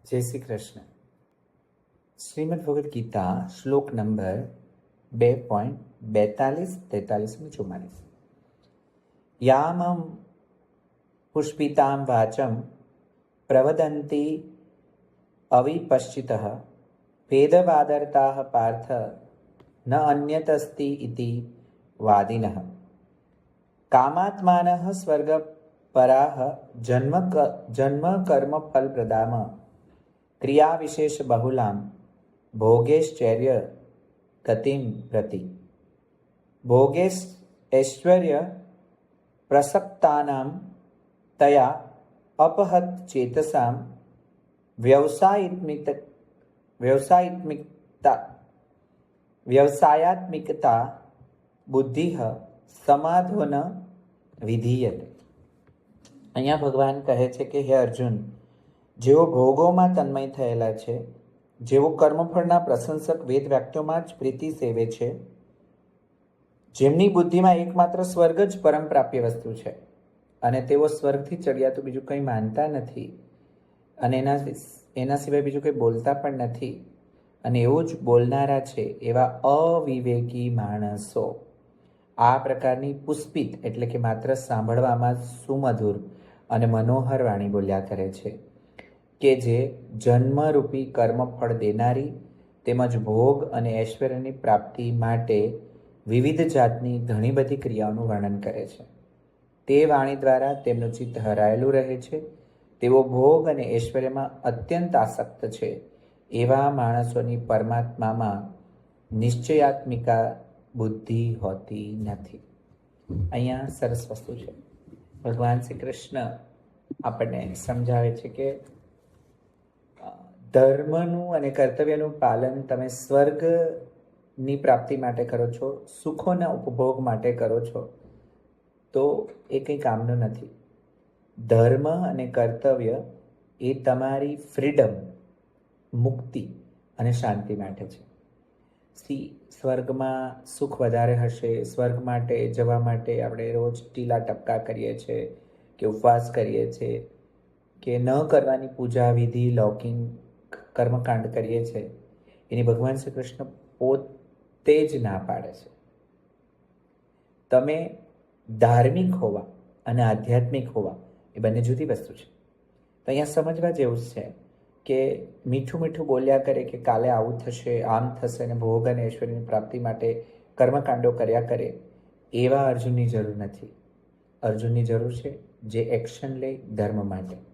જય શ્રી કૃષ્ણ. શ્રીમદ ભગવદ્ ગીતા શ્લોક નંબર 2.42, 43 અને 44. યામમ પુષ્પિતામ વાચમ પ્રવદંતી અવિપશ્ચિતઃ ભેદવાદર્તાઃ પાર્થ ન અન્યતસ્તિ ઇતિ વાદિનઃ કામાત્માનઃ સ્વર્ગપરાઃ જન્મ કર્મ ફલપ્રદામ ક્રિયા વિશેષ બહુલામ ભોગેશ્ચર્ય ગતિમ પ્રતિ ભોગેશ્ચર્ય પ્રસક્તાનામ તયા અપહત ચેતસામ વ્યવસાયાત્મિકતા બુદ્ધિ સમાધોન વિધીયતે. અહીંયા ભગવાન કહે છે કે હે અર્જુન, જેઓ ભોગોમાં તન્મય થયેલા છે, જેઓ કર્મફળના પ્રશંસક વેદ વાક્યોમાં જ પ્રીતિ સેવે છે, જેમની બુદ્ધિમાં એકમાત્ર સ્વર્ગ જ પરમ પ્રાપ્ય વસ્તુ છે અને તેઓ સ્વર્ગથી ચડિયા તો બીજું કંઈ માનતા નથી અને એના સિવાય બીજું કંઈ બોલતા પણ નથી અને એવું જ બોલનારા છે એવા અવિવેકી માણસો આ પ્રકારની પુષ્પિત એટલે કે માત્ર સાંભળવામાં સુમધુર અને મનોહર વાણી બોલ્યા કરે છે કે જે જન્મરૂપી કર્મફળ દેનારી તેમજ ભોગ અને ઐશ્વર્યની પ્રાપ્તિ માટે વિવિધ જાતની ઘણી બધી ક્રિયાઓનું વર્ણન કરે છે. તે વાણી દ્વારા તેમનું ચિત્ત હરાયેલું રહે છે. તેઓ ભોગ અને ઐશ્વર્યમાં અત્યંત આસક્ત છે. એવા માણસોની પરમાત્મામાં નિશ્ચયાત્મિકા બુદ્ધિ હોતી નથી. અહીંયા સરસ વસ્તુ છે. ભગવાન શ્રી કૃષ્ણ આપણને સમજાવે છે કે ધર્મનું અને કર્તવ્યનું પાલન તમે સ્વર્ગની પ્રાપ્તિ માટે કરો છો, સુખોના ઉપભોગ માટે કરો છો, તો એ કંઈ કામનું નથી. ધર્મ અને કર્તવ્ય એ તમારી ફ્રીડમ, મુક્તિ અને શાંતિ માટે છે. સ્વર્ગમાં સુખ વધારે હશે. સ્વર્ગ માટે જવા માટે આપણે રોજ ટીલા ટપકા કરીએ છીએ કે ઉપવાસ કરીએ છીએ કે ન કરવાની પૂજા વિધિ લૌકિક કર્મકાંડ કરીએ છીએ, એની ભગવાન શ્રી કૃષ્ણ પોતે જ ના પાડે છે. તમે ધાર્મિક હોવા અને આધ્યાત્મિક હોવા એ બંને જુદી વસ્તુ છે. તો અહીંયા સમજવા જેવું છે કે મીઠું મીઠું બોલ્યા કરે કે કાલે આવું થશે, આમ થશે અને ભોગ અને ઐશ્વર્યની પ્રાપ્તિ માટે કર્મકાંડો કર્યા કરે, એવા અર્જુનની જરૂર નથી. અર્જુનની જરૂર છે જે એક્શન લે ધર્મ માટે.